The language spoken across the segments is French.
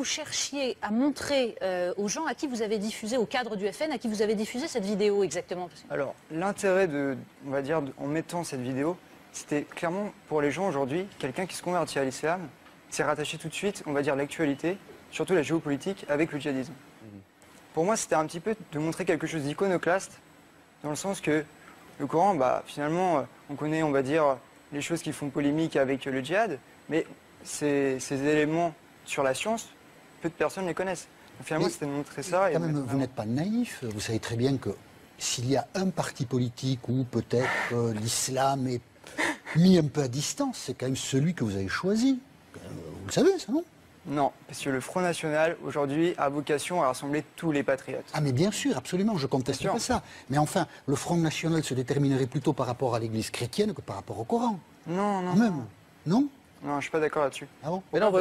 cherchiez à montrer aux gens à qui vous avez diffusé, au cadre du FN, à qui vous avez diffusé cette vidéo exactement? Alors, l'intérêt on va dire, en mettant cette vidéo, c'était clairement pour les gens aujourd'hui, quelqu'un qui se convertit à l'islam, c'est rattaché tout de suite, on va dire, l'actualité, surtout la géopolitique, avec le djihadisme. Pour moi, c'était un petit peu de montrer quelque chose d'iconoclaste, dans le sens que le Coran, bah, finalement, on connaît, on va dire, les choses qui font polémique avec le djihad, mais ces éléments sur la science, peu de personnes les connaissent. Donc, finalement, c'était de montrer ça. Quand même, vous n'êtes pas naïf, vous savez très bien que s'il y a un parti politique où peut-être l'islam est mis un peu à distance, c'est quand même celui que vous avez choisi. Vous le savez, ça, non? Non, parce que le Front National, aujourd'hui, a vocation à rassembler tous les patriotes. Ah mais bien sûr, absolument, je ne conteste pas ça. Mais enfin, le Front National se déterminerait plutôt par rapport à l'Église chrétienne que par rapport au Coran. Non, non. Quand même. Non? Non, je ne suis pas d'accord là-dessus. Ah bon? Mais non,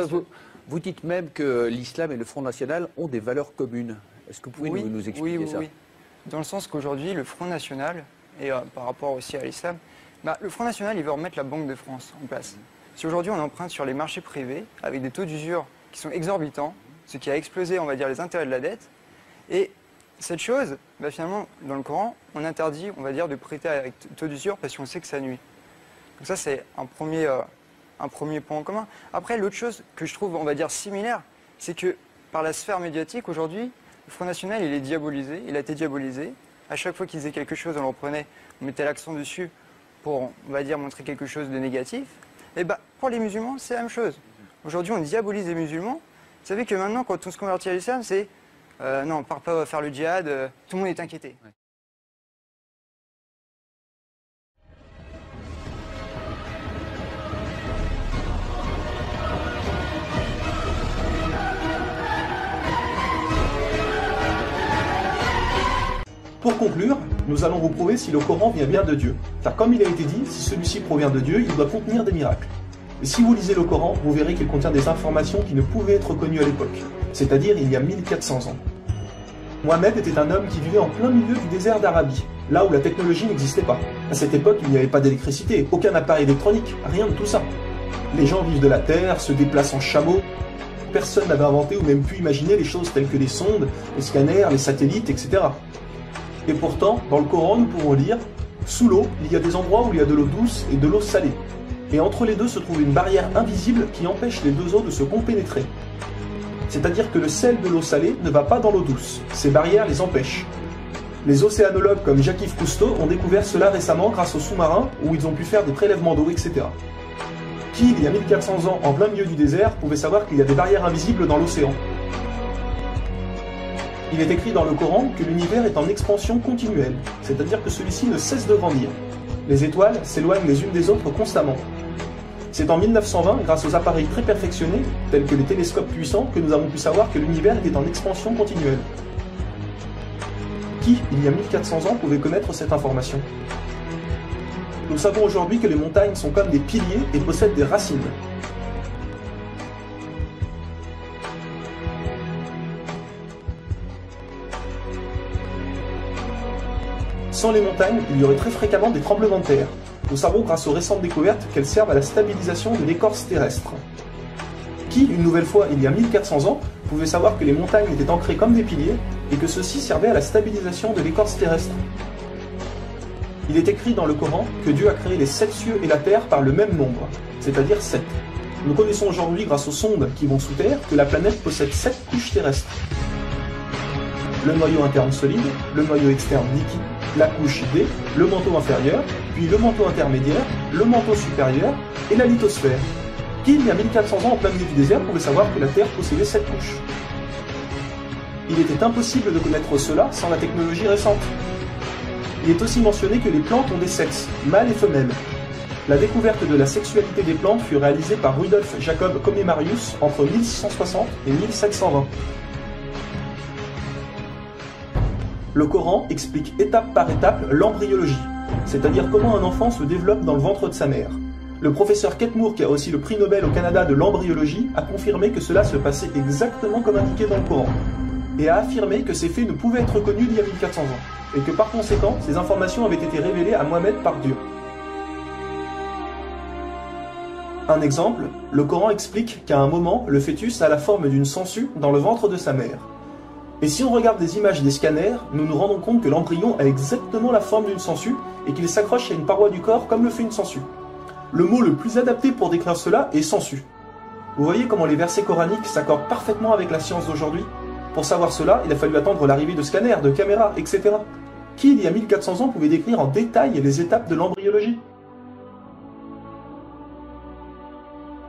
vous dites même que l'islam et le Front National ont des valeurs communes. Est-ce que vous pouvez nous expliquer ça? Oui. Dans le sens qu'aujourd'hui, le Front National, et par rapport aussi à l'islam, bah, le Front National, il veut remettre la Banque de France en place. Si aujourd'hui on emprunte sur les marchés privés avec des taux d'usure qui sont exorbitants, ce qui a explosé, on va dire, les intérêts de la dette, et cette chose, bah, finalement, dans le Coran, on interdit, on va dire, de prêter avec taux d'usure parce qu'on sait que ça nuit. Donc ça, c'est un premier point en commun. Après, l'autre chose que je trouve, on va dire, similaire, c'est que par la sphère médiatique, aujourd'hui, le Front National, il est diabolisé, il a été diabolisé. À chaque fois qu'ils faisaient quelque chose, on le reprenait, on mettait l'accent dessus pour, on va dire, montrer quelque chose de négatif. Et bah, pour les musulmans, c'est la même chose. Aujourd'hui, on diabolise les musulmans. Vous savez que maintenant, quand on se convertit à l'islam, c'est non, on ne part pas faire le djihad, tout le monde est inquiété. Ouais. Pour conclure, nous allons vous prouver si le Coran vient bien de Dieu. Car comme il a été dit, si celui-ci provient de Dieu, il doit contenir des miracles. Et si vous lisez le Coran, vous verrez qu'il contient des informations qui ne pouvaient être connues à l'époque, c'est-à-dire il y a 1400 ans. Mohamed était un homme qui vivait en plein milieu du désert d'Arabie, là où la technologie n'existait pas. À cette époque, il n'y avait pas d'électricité, aucun appareil électronique, rien de tout ça. Les gens vivent de la terre, se déplacent en chameau. Personne n'avait inventé ou même pu imaginer les choses telles que les sondes, les scanners, les satellites, etc. Et pourtant, dans le Coran, nous pouvons lire « Sous l'eau, il y a des endroits où il y a de l'eau douce et de l'eau salée. Et entre les deux se trouve une barrière invisible qui empêche les deux eaux de se compénétrer. C'est-à-dire que le sel de l'eau salée ne va pas dans l'eau douce. Ces barrières les empêchent. Les océanologues comme Jacques-Yves Cousteau ont découvert cela récemment grâce aux sous-marins où ils ont pu faire des prélèvements d'eau, etc. Qui, il y a 1400 ans, en plein milieu du désert, pouvait savoir qu'il y a des barrières invisibles dans l'océan? Il est écrit dans le Coran que l'univers est en expansion continuelle, c'est-à-dire que celui-ci ne cesse de grandir. Les étoiles s'éloignent les unes des autres constamment. C'est en 1920, grâce aux appareils très perfectionnés, tels que les télescopes puissants, que nous avons pu savoir que l'univers était en expansion continuelle. Qui, il y a 1400 ans, pouvait connaître cette information? Nous savons aujourd'hui que les montagnes sont comme des piliers et possèdent des racines. Sans les montagnes, il y aurait très fréquemment des tremblements de terre. Nous savons grâce aux récentes découvertes qu'elles servent à la stabilisation de l'écorce terrestre. Qui, une nouvelle fois, il y a 1400 ans, pouvait savoir que les montagnes étaient ancrées comme des piliers et que ceux-ci servaient à la stabilisation de l'écorce terrestre? Il est écrit dans le Coran que Dieu a créé les 7 cieux et la terre par le même nombre, c'est-à-dire 7. Nous connaissons aujourd'hui, grâce aux sondes qui vont sous terre, que la planète possède 7 couches terrestres. Le noyau interne solide, le noyau externe liquide, la couche D, le manteau inférieur, puis le manteau intermédiaire, le manteau supérieur et la lithosphère. Qui, il y a 1400 ans en plein milieu du désert, pouvait savoir que la Terre possédait 7 couches? Il était impossible de connaître cela sans la technologie récente. Il est aussi mentionné que les plantes ont des sexes, mâles et femelles. La découverte de la sexualité des plantes fut réalisée par Rudolf Jacob Comnenarius entre 1660 et 1720. Le Coran explique étape par étape l'embryologie, c'est-à-dire comment un enfant se développe dans le ventre de sa mère. Le professeur Ketmour, qui a aussi le prix Nobel au Canada de l'embryologie, a confirmé que cela se passait exactement comme indiqué dans le Coran, et a affirmé que ces faits ne pouvaient être connus d'il y a 1400 ans, et que par conséquent, ces informations avaient été révélées à Mohamed par Dieu. Un exemple, le Coran explique qu'à un moment, le fœtus a la forme d'une sangsue dans le ventre de sa mère. Et si on regarde des images des scanners, nous nous rendons compte que l'embryon a exactement la forme d'une sangsue et qu'il s'accroche à une paroi du corps comme le fait une sangsue. Le mot le plus adapté pour décrire cela est sangsue. Vous voyez comment les versets coraniques s'accordent parfaitement avec la science d'aujourd'hui? Pour savoir cela, il a fallu attendre l'arrivée de scanners, de caméras, etc. Qui, il y a 1400 ans, pouvait décrire en détail les étapes de l'embryologie?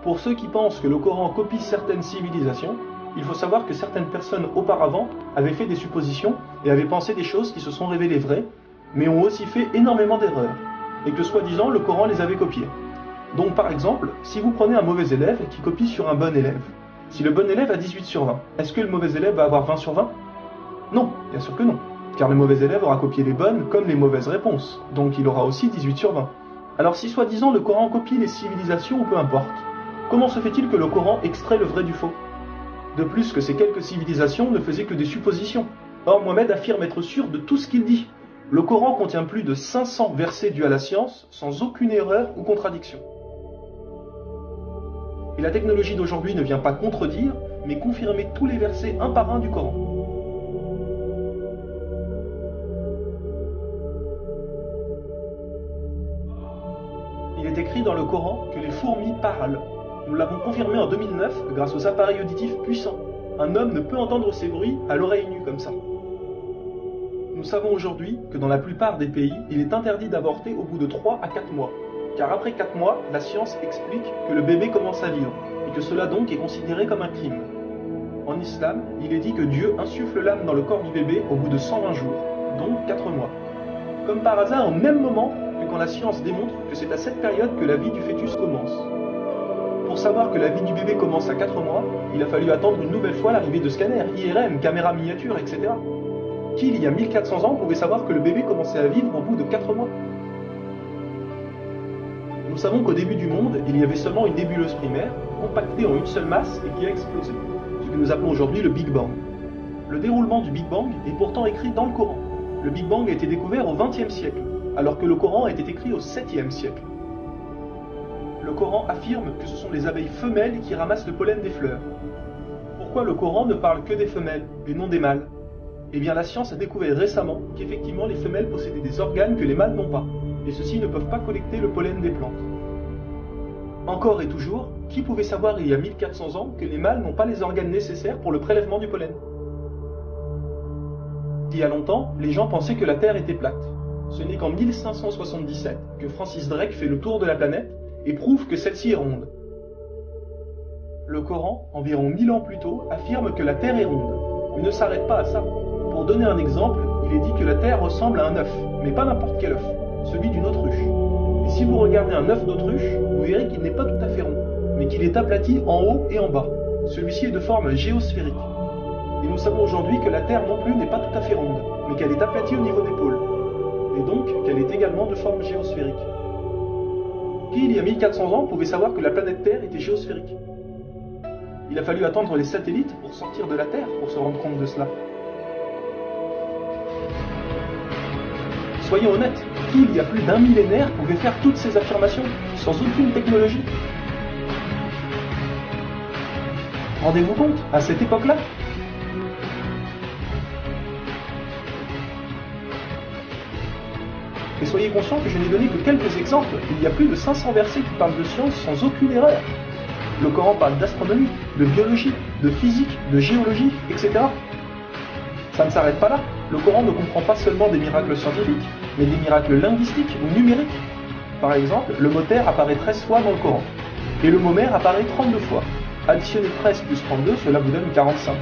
Pour ceux qui pensent que le Coran copie certaines civilisations, il faut savoir que certaines personnes auparavant avaient fait des suppositions et avaient pensé des choses qui se sont révélées vraies, mais ont aussi fait énormément d'erreurs, et que soi-disant le Coran les avait copiées. Donc par exemple, si vous prenez un mauvais élève qui copie sur un bon élève, si le bon élève a 18 sur 20, est-ce que le mauvais élève va avoir 20 sur 20? Non, bien sûr que non, car le mauvais élève aura copié les bonnes comme les mauvaises réponses, donc il aura aussi 18 sur 20. Alors si soi-disant le Coran copie les civilisations ou peu importe, comment se fait-il que le Coran extrait le vrai du faux? De plus que ces quelques civilisations ne faisaient que des suppositions. Or Mohammed affirme être sûr de tout ce qu'il dit. Le Coran contient plus de 500 versets dus à la science, sans aucune erreur ou contradiction. Et la technologie d'aujourd'hui ne vient pas contredire, mais confirmer tous les versets un par un du Coran. Il est écrit dans le Coran que les fourmis parlent. Nous l'avons confirmé en 2009 grâce aux appareils auditifs puissants. Un homme ne peut entendre ces bruits à l'oreille nue comme ça. Nous savons aujourd'hui que dans la plupart des pays, il est interdit d'avorter au bout de 3 à 4 mois. Car après 4 mois, la science explique que le bébé commence à vivre, et que cela donc est considéré comme un crime. En islam, il est dit que Dieu insuffle l'âme dans le corps du bébé au bout de 120 jours, donc 4 mois. Comme par hasard, au même moment que quand la science démontre que c'est à cette période que la vie du fœtus commence. Pour savoir que la vie du bébé commence à 4 mois, il a fallu attendre une nouvelle fois l'arrivée de scanners, IRM, caméras miniatures, etc. Qui, il y a 1400 ans, pouvait savoir que le bébé commençait à vivre au bout de 4 mois? Nous savons qu'au début du monde, il y avait seulement une nébuleuse primaire, compactée en une seule masse et qui a explosé, ce que nous appelons aujourd'hui le Big Bang. Le déroulement du Big Bang est pourtant écrit dans le Coran. Le Big Bang a été découvert au XXe siècle, alors que le Coran a été écrit au 7e siècle. Le Coran affirme que ce sont les abeilles femelles qui ramassent le pollen des fleurs. Pourquoi le Coran ne parle que des femelles et non des mâles? Eh bien la science a découvert récemment qu'effectivement les femelles possédaient des organes que les mâles n'ont pas, et ceux-ci ne peuvent pas collecter le pollen des plantes. Encore et toujours, qui pouvait savoir il y a 1400 ans que les mâles n'ont pas les organes nécessaires pour le prélèvement du pollen? Il y a longtemps, les gens pensaient que la Terre était plate. Ce n'est qu'en 1577 que Francis Drake fait le tour de la planète et prouve que celle-ci est ronde. Le Coran, environ 1000 ans plus tôt, affirme que la Terre est ronde, mais ne s'arrête pas à ça. Pour donner un exemple, il est dit que la Terre ressemble à un œuf, mais pas n'importe quel œuf, celui d'une autruche. Et si vous regardez un œuf d'autruche, vous verrez qu'il n'est pas tout à fait rond, mais qu'il est aplati en haut et en bas. Celui-ci est de forme géosphérique. Et nous savons aujourd'hui que la Terre non plus n'est pas tout à fait ronde, mais qu'elle est aplatie au niveau des pôles, et donc qu'elle est également de forme géosphérique. Qui, il y a 1400 ans, pouvait savoir que la planète Terre était géosphérique? Il a fallu attendre les satellites pour sortir de la Terre pour se rendre compte de cela. Soyons honnêtes, qui, il y a plus d'un millénaire, pouvait faire toutes ces affirmations sans aucune technologie? Rendez-vous compte, à cette époque-là? Et soyez conscients que je n'ai donné que quelques exemples. Il y a plus de 500 versets qui parlent de science sans aucune erreur. Le Coran parle d'astronomie, de biologie, de physique, de géologie, etc. Ça ne s'arrête pas là. Le Coran ne comprend pas seulement des miracles scientifiques, mais des miracles linguistiques ou numériques. Par exemple, le mot terre apparaît 13 fois dans le Coran, et le mot mer apparaît 32 fois. Additionnez 13 plus 32, cela vous donne 45.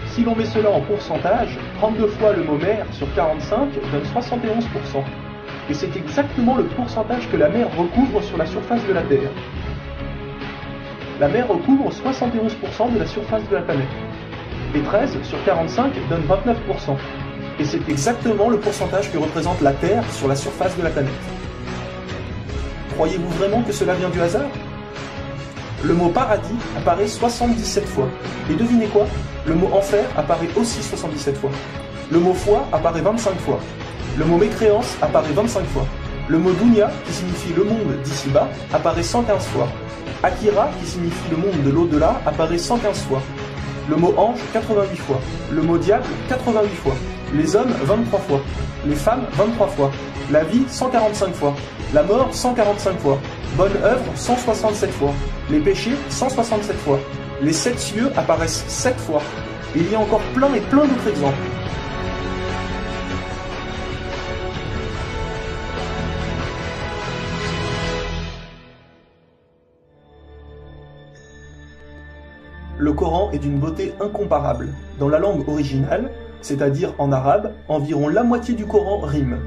Si l'on met cela en pourcentage, 32 fois le mot mer sur 45 donne 71%. Et c'est exactement le pourcentage que la mer recouvre sur la surface de la Terre. La mer recouvre 71% de la surface de la planète. Et 13 sur 45 donne 29%. Et c'est exactement le pourcentage que représente la Terre sur la surface de la planète. Croyez-vous vraiment que cela vient du hasard? Le mot paradis apparaît 77 fois. Et devinez quoi? Le mot enfer apparaît aussi 77 fois. Le mot foi apparaît 25 fois. Le mot mécréance apparaît 25 fois. Le mot dunya, qui signifie le monde d'ici-bas, apparaît 115 fois. Akira, qui signifie le monde de l'au-delà, apparaît 115 fois. Le mot ange, 88 fois. Le mot diable, 88 fois. Les hommes, 23 fois. Les femmes, 23 fois. La vie, 145 fois. La mort, 145 fois. Bonne œuvre, 167 fois. Les péchés, 167 fois. Les 7 cieux apparaissent 7 fois. Et il y a encore plein et plein d'autres exemples. Le Coran est d'une beauté incomparable. Dans la langue originale, c'est-à-dire en arabe, environ la moitié du Coran rime.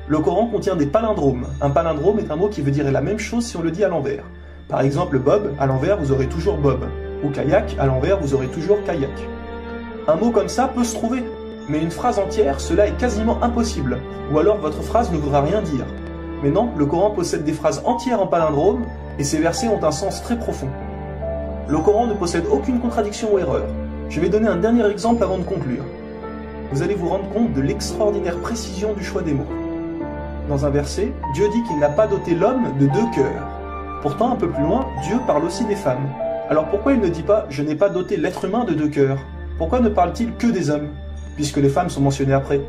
Le Coran contient des palindromes. Un palindrome est un mot qui veut dire la même chose si on le dit à l'envers. Par exemple, Bob, à l'envers, vous aurez toujours Bob. Ou kayak, à l'envers, vous aurez toujours kayak. Un mot comme ça peut se trouver, mais une phrase entière, cela est quasiment impossible. Ou alors votre phrase ne voudra rien dire. Mais non, le Coran possède des phrases entières en palindrome, et ces versets ont un sens très profond. Le Coran ne possède aucune contradiction ou erreur. Je vais donner un dernier exemple avant de conclure. Vous allez vous rendre compte de l'extraordinaire précision du choix des mots. Dans un verset, Dieu dit qu'il n'a pas doté l'homme de 2 cœurs. Pourtant, un peu plus loin, Dieu parle aussi des femmes. Alors pourquoi il ne dit pas « je n'ai pas doté l'être humain de 2 cœurs » ? Pourquoi ne parle-t-il que des hommes, puisque les femmes sont mentionnées après ?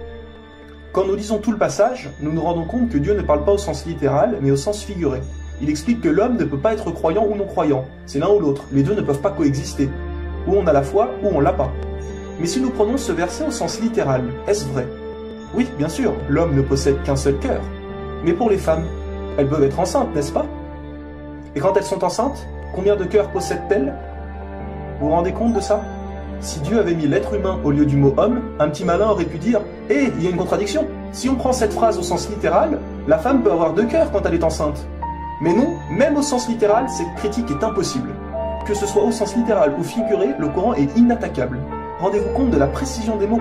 Quand nous lisons tout le passage, nous nous rendons compte que Dieu ne parle pas au sens littéral, mais au sens figuré. Il explique que l'homme ne peut pas être croyant ou non-croyant, c'est l'un ou l'autre, les deux ne peuvent pas coexister. Ou on a la foi, ou on l'a pas. Mais si nous prenons ce verset au sens littéral, est-ce vrai ? Oui, bien sûr, l'homme ne possède qu'un seul cœur. Mais pour les femmes, elles peuvent être enceintes, n'est-ce pas ? Et quand elles sont enceintes, combien de cœurs possèdent-elles ? Vous vous rendez compte de ça ? Si Dieu avait mis l'être humain au lieu du mot homme, un petit malin aurait pu dire « Eh, il y a une contradiction ! Si on prend cette phrase au sens littéral, la femme peut avoir 2 cœurs quand elle est enceinte. » Mais non, même au sens littéral, cette critique est impossible. Que ce soit au sens littéral ou figuré, le Coran est inattaquable. Rendez-vous compte de la précision des mots.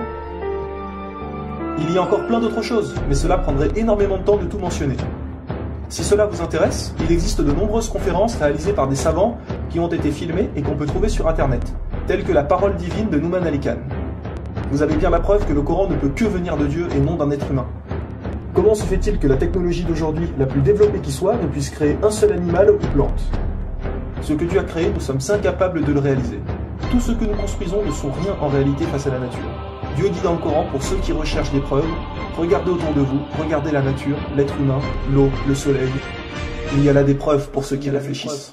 Il y a encore plein d'autres choses, mais cela prendrait énormément de temps de tout mentionner. Si cela vous intéresse, il existe de nombreuses conférences réalisées par des savants qui ont été filmées et qu'on peut trouver sur internet, telles que la parole divine de Nouman Ali Khan. Vous avez bien la preuve que le Coran ne peut que venir de Dieu et non d'un être humain. Comment se fait-il que la technologie d'aujourd'hui, la plus développée qui soit, ne puisse créer un seul animal ou plante ? Ce que Dieu a créé, nous sommes incapables de le réaliser. Tout ce que nous construisons ne sont rien en réalité face à la nature. Dieu dit dans le Coran, pour ceux qui recherchent des preuves, regardez autour de vous, regardez la nature, l'être humain, l'eau, le soleil. Il y a là des preuves pour ceux qui réfléchissent.